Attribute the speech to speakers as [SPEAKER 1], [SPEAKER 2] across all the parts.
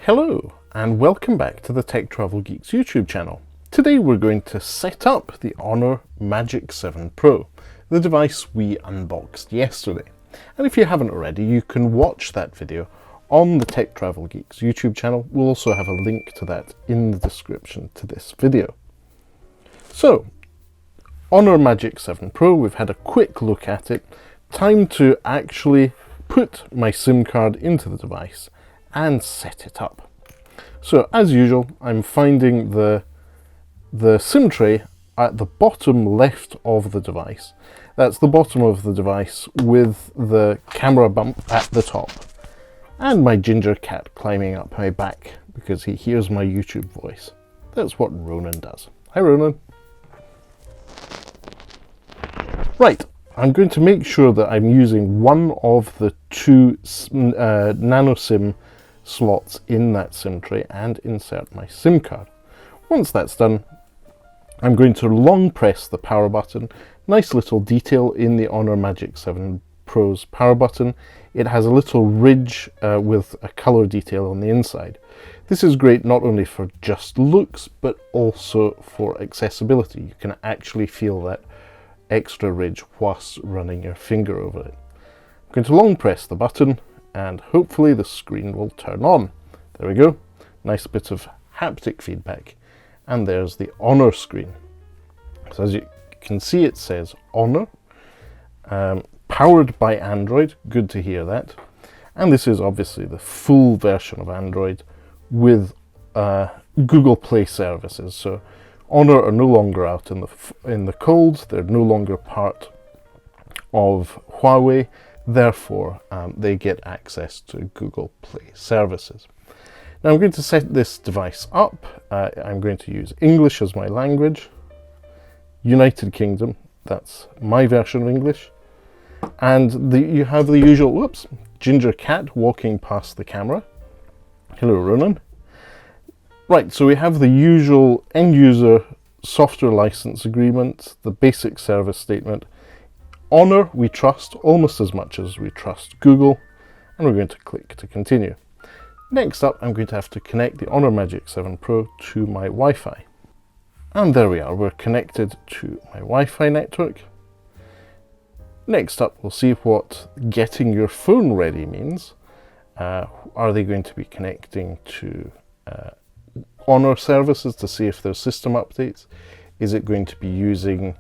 [SPEAKER 1] Hello and welcome back to the Tech Travel Geeks YouTube channel. Today we're going to set up the HONOR Magic7 Pro, the device we unboxed yesterday. And if you haven't already, you can watch that video on the Tech Travel Geeks YouTube channel. We'll also have a link to that in the description to this video. So, HONOR Magic7 Pro, we've had a quick look at it. Time to actually put my SIM card into the device and set it up. So as usual, I'm finding the SIM tray at the bottom left of the device. That's the bottom of the device with the camera bump at the top. And my ginger cat climbing up my back because he hears my YouTube voice. That's what Ronan does. Hi Ronan. Right, I'm going to make sure that I'm using one of the two nano SIM slots in that SIM tray and insert my SIM card. Once that's done, I'm going to long press the power button. Nice little detail in the HONOR Magic7 Pro's power button. It has a little ridge with a color detail on the inside. This is great not only for just looks, but also for accessibility. You can actually feel that extra ridge whilst running your finger over it. I'm going to long press the button and hopefully the screen will turn on. There we go. Nice bit of haptic feedback. And there's the HONOR screen. So as you can see, it says HONOR, powered by Android. Good to hear that. And this is obviously the full version of Android with Google Play services. So HONOR are no longer out in the cold. They're no longer part of Huawei. Therefore, they get access to Google Play services. Now I'm going to set this device up. I'm going to use English as my language. United Kingdom, that's my version of English. And you have the usual, ginger cat walking past the camera. Hello, Ronan. Right, so we have the usual end user software license agreement, the basic service statement. HONOR we trust almost as much as we trust Google, and we're going to click to continue. Next up, I'm going to have to connect the HONOR Magic7 Pro to my Wi-Fi. And there we are, we're connected to my Wi-Fi network. Next up, we'll see what getting your phone ready means. Are they going to be connecting to HONOR services to see if there's system updates? Is it going to be using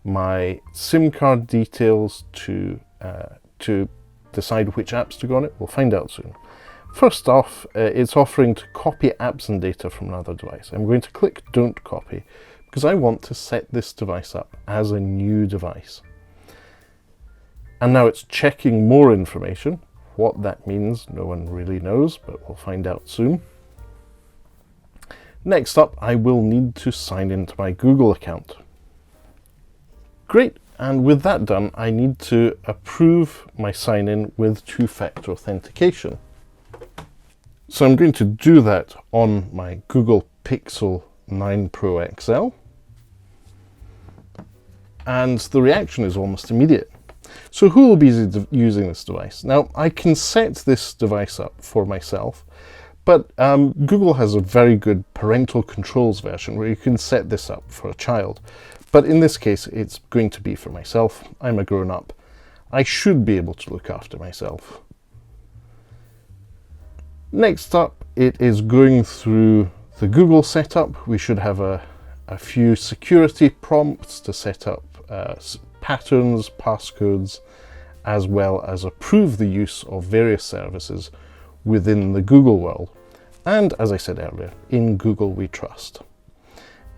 [SPEAKER 1] my SIM card details to decide which apps to go on it? We'll find out soon. First off, it's offering to copy apps and data from another device. I'm going to click Don't Copy because I want to set this device up as a new device. And now it's checking more information. What that means, no one really knows, but we'll find out soon. Next up, I will need to sign into my Google account. Great, and with that done, I need to approve my sign-in with two-factor authentication. So I'm going to do that on my Google Pixel 9 Pro XL. And the reaction is almost immediate. So who will be using this device? Now, I can set this device up for myself, but Google has a very good parental controls version where you can set this up for a child. But in this case, it's going to be for myself. I'm a grown-up. I should be able to look after myself. Next up, it is going through the Google setup. We should have a few security prompts to set up patterns, passcodes, as well as approve the use of various services within the Google world. And as I said earlier, in Google we trust.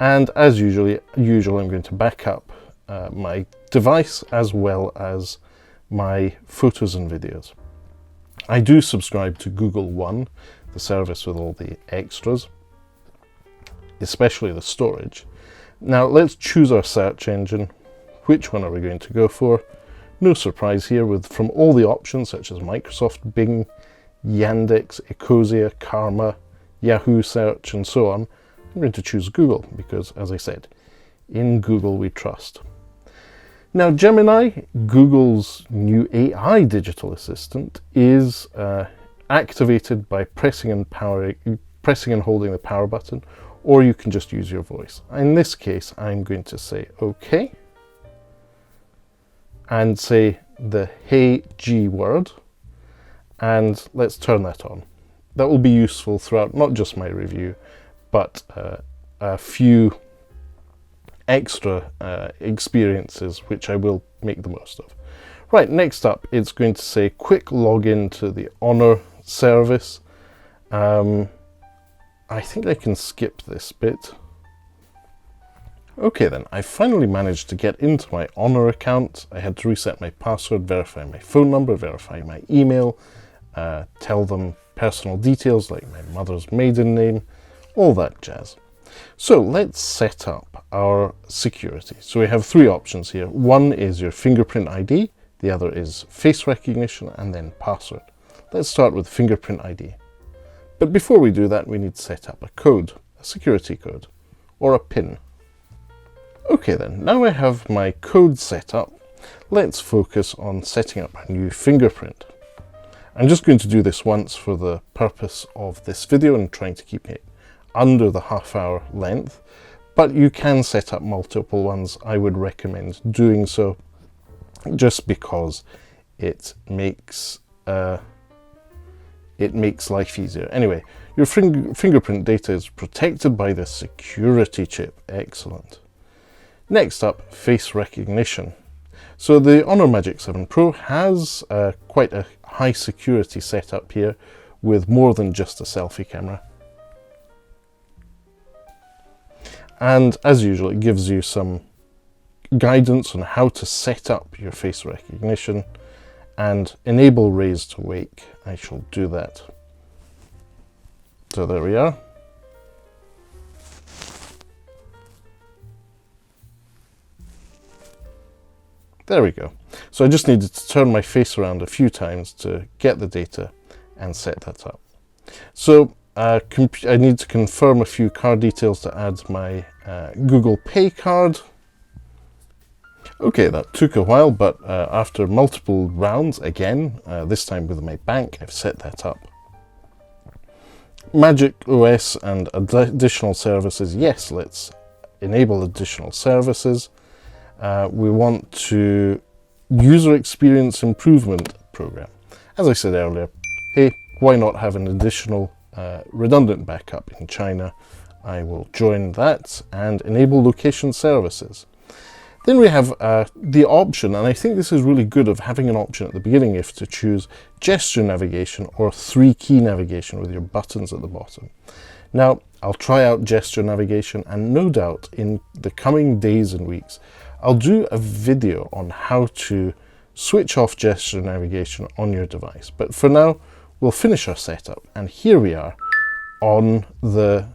[SPEAKER 1] And as usual, I'm going to back up my device as well as my photos and videos. I do subscribe to Google One, the service with all the extras, especially the storage. Now let's choose our search engine. Which one are we going to go for? No surprise here, from all the options such as Microsoft Bing, Yandex, Ecosia, Karma, Yahoo Search, and so on. I'm going to choose Google because, as I said, in Google we trust. Now, Gemini, Google's new AI digital assistant, is activated by pressing and holding the power button, or you can just use your voice. In this case, I'm going to say OK and say the Hey G word, and let's turn that on. That will be useful throughout not just my review, but a few extra experiences which I will make the most of. Right, next up, it's going to say quick login to the HONOR service. I think I can skip this bit. Okay then, I finally managed to get into my HONOR account. I had to reset my password, verify my phone number, verify my email, tell them personal details like my mother's maiden name, all that jazz. So let's set up our security. So we have three options here. One is your fingerprint ID, the other is face recognition, and then password. Let's start with fingerprint ID. But before we do that, we need to set up a code, a security code, or a PIN. Okay then, now I have my code set up, let's focus on setting up a new fingerprint. I'm just going to do this once for the purpose of this video and trying to keep it under the half-hour length, but you can set up multiple ones. I would recommend doing so just because it makes life easier. Anyway, your fingerprint data is protected by the security chip. Excellent. Next up, face recognition. So the HONOR Magic7 Pro has quite a high security setup here with more than just a selfie camera. And as usual, it gives you some guidance on how to set up your face recognition and enable raise to wake. I shall do that. So there we are. There we go. So I just needed to turn my face around a few times to get the data and set that up. So I need to confirm a few card details to add my Google Pay card. Okay, that took a while, but after multiple rounds, again, this time with my bank, I've set that up. Magic OS and additional services. Yes, let's enable additional services. We want to user experience improvement program. As I said earlier, hey, why not have an additional redundant backup in China? I will join that and enable location services. Then we have the option, and I think this is really good, of having an option at the beginning if to choose gesture navigation or 3-key navigation with your buttons at the bottom. Now, I'll try out gesture navigation, and no doubt in the coming days and weeks, I'll do a video on how to switch off gesture navigation on your device. But for now, we'll finish our setup, and here we are on the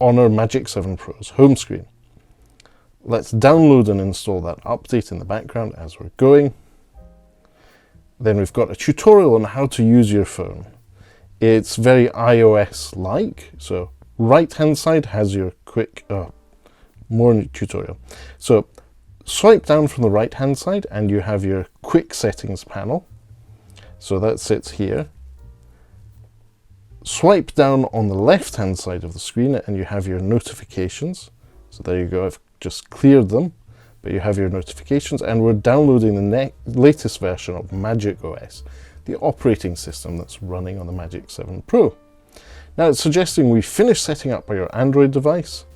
[SPEAKER 1] HONOR Magic7 Pro's home screen. Let's download and install that update in the background as we're going. Then we've got a tutorial on how to use your phone. It's very iOS-like, so right-hand side has your quick, more tutorial. So swipe down from the right-hand side and you have your quick settings panel. So that sits here. Swipe down on the left-hand side of the screen and you have your notifications. So there you go, I've just cleared them, but you have your notifications, and we're downloading the latest version of Magic OS, the operating system that's running on the Magic7 Pro. Now it's suggesting we finish setting up by your Android device.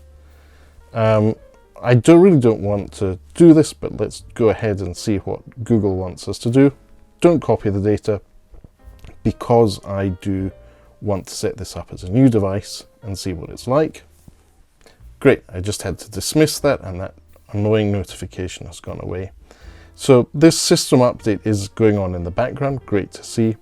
[SPEAKER 1] I really don't want to do this, but let's go ahead and see what Google wants us to do. Don't copy the data, because I do want to set this up as a new device and see what it's like. Great, I just had to dismiss that, and that annoying notification has gone away. So this system update is going on in the background, great to see.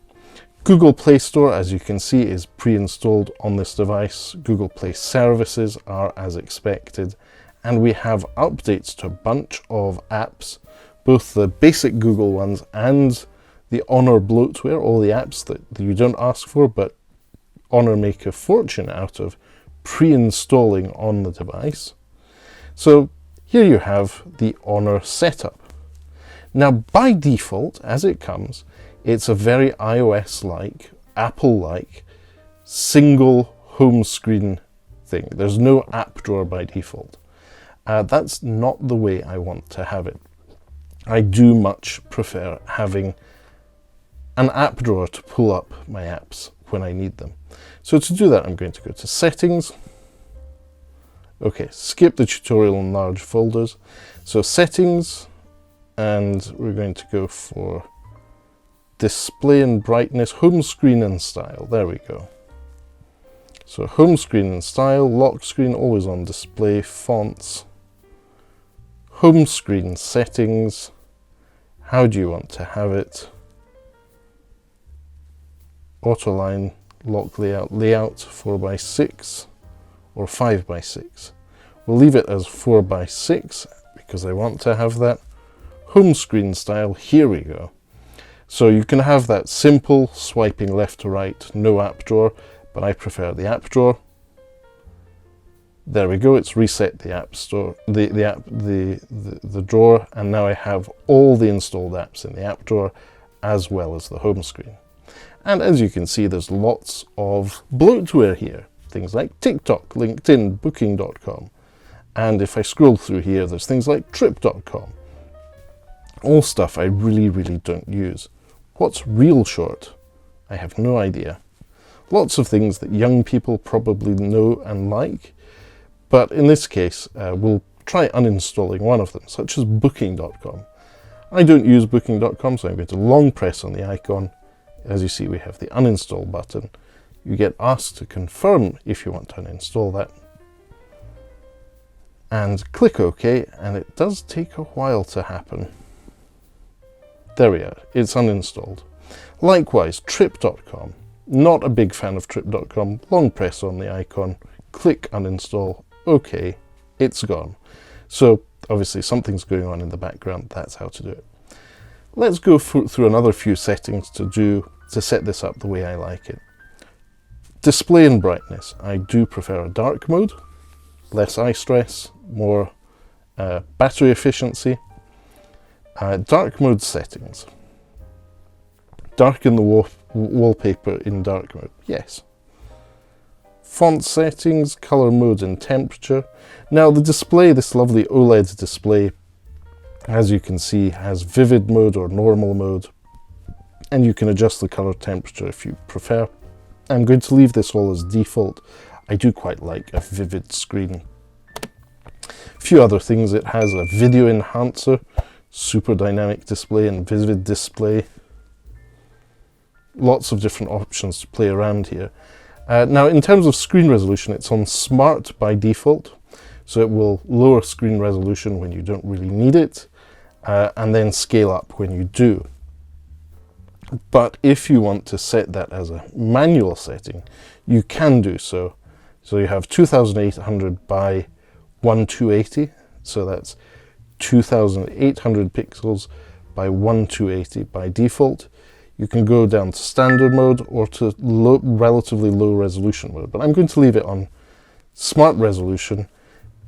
[SPEAKER 1] Google Play Store, as you can see, is pre-installed on this device. Google Play services are as expected, and we have updates to a bunch of apps, both the basic Google ones and the HONOR bloatware, all the apps that you don't ask for, but HONOR make a fortune out of pre-installing on the device. So here you have the HONOR setup. Now by default, as it comes, it's a very iOS-like Apple-like single home screen thing. There's no app drawer by default. That's not the way I want to have it. I do much prefer having an app drawer to pull up my apps when I need them. So to do that, I'm going to go to Settings. Okay, skip the tutorial on large folders. So Settings, and we're going to go for Display and Brightness, Home Screen and Style. There we go. So Home Screen and Style, Lock Screen, Always on Display, Fonts, Home Screen Settings. How do you want to have it? Autoline, Lock Layout, Layout 4x6 or 5x6. We'll leave it as 4x6 because I want to have that. Home Screen Style, here we go. So you can have that simple swiping left to right, no app drawer, but I prefer the app drawer. There we go, it's reset the app store, the drawer, and now I have all the installed apps in the app drawer as well as the home screen. And as you can see, there's lots of bloatware here. Things like TikTok, LinkedIn, Booking.com. And if I scroll through here, there's things like Trip.com. All stuff I really, really don't use. What's Real Short? I have no idea. Lots of things that young people probably know and like, but in this case, we'll try uninstalling one of them, such as Booking.com. I don't use Booking.com, so I'm going to long press on the icon. As you see, we have the uninstall button. You get asked to confirm if you want to uninstall that. And click OK, and it does take a while to happen. There we are, it's uninstalled. Likewise, Trip.com. Not a big fan of Trip.com. Long press on the icon, click uninstall, OK, it's gone. So obviously something's going on in the background, that's how to do it. Let's go through another few settings to set this up the way I like it. Display and brightness. I do prefer a dark mode, less eye stress, more battery efficiency. Dark mode settings. Darken the wallpaper in dark mode, yes. Font settings, color mode and temperature. Now the display, this lovely OLED display, as you can see, has vivid mode or normal mode, and you can adjust the color temperature if you prefer. I'm going to leave this all as default. I do quite like a vivid screen. A few other things, it has a video enhancer, super dynamic display and vivid display. Lots of different options to play around here. Now in terms of screen resolution, it's on smart by default, so it will lower screen resolution when you don't really need it, and then scale up when you do. But if you want to set that as a manual setting, you can do so. So you have 2800 by 1280, so that's 2800 pixels by 1280 by default. You can go down to standard mode or to relatively low resolution mode, but I'm going to leave it on smart resolution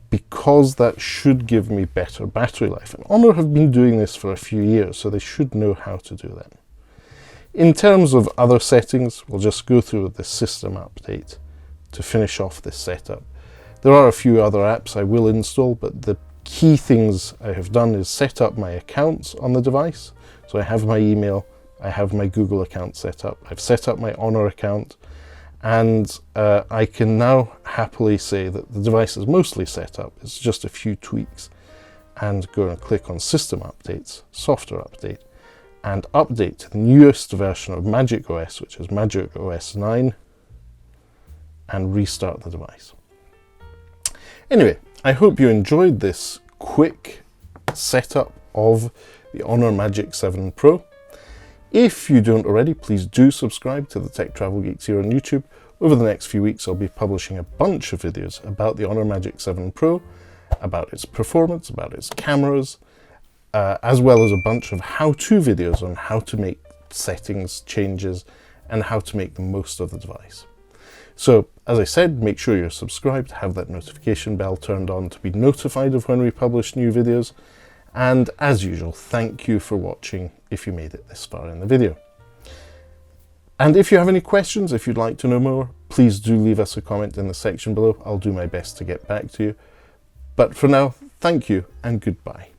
[SPEAKER 1] because that should give me better battery life. And HONOR have been doing this for a few years, so they should know how to do that. In terms of other settings, we'll just go through the system update to finish off this setup. There are a few other apps I will install, but the key things I have done is set up my accounts on the device. So I have my email, I have my Google account set up, I've set up my HONOR account, and I can now happily say that the device is mostly set up. It's just a few tweaks, and go and click on System Updates, Software Update, and update to the newest version of Magic OS, which is Magic OS 9, and restart the device. Anyway, I hope you enjoyed this quick setup of the HONOR Magic 7 Pro. If you don't already, please do subscribe to the Tech Travel Geeks here on YouTube. Over the next few weeks, I'll be publishing a bunch of videos about the HONOR Magic 7 Pro, about its performance, about its cameras, as well as a bunch of how-to videos on how to make settings changes and how to make the most of the device. So, as I said, make sure you're subscribed, have that notification bell turned on to be notified of when we publish new videos. And as usual, thank you for watching if you made it this far in the video. And if you have any questions, if you'd like to know more, please do leave us a comment in the section below. I'll do my best to get back to you. But for now, thank you and goodbye.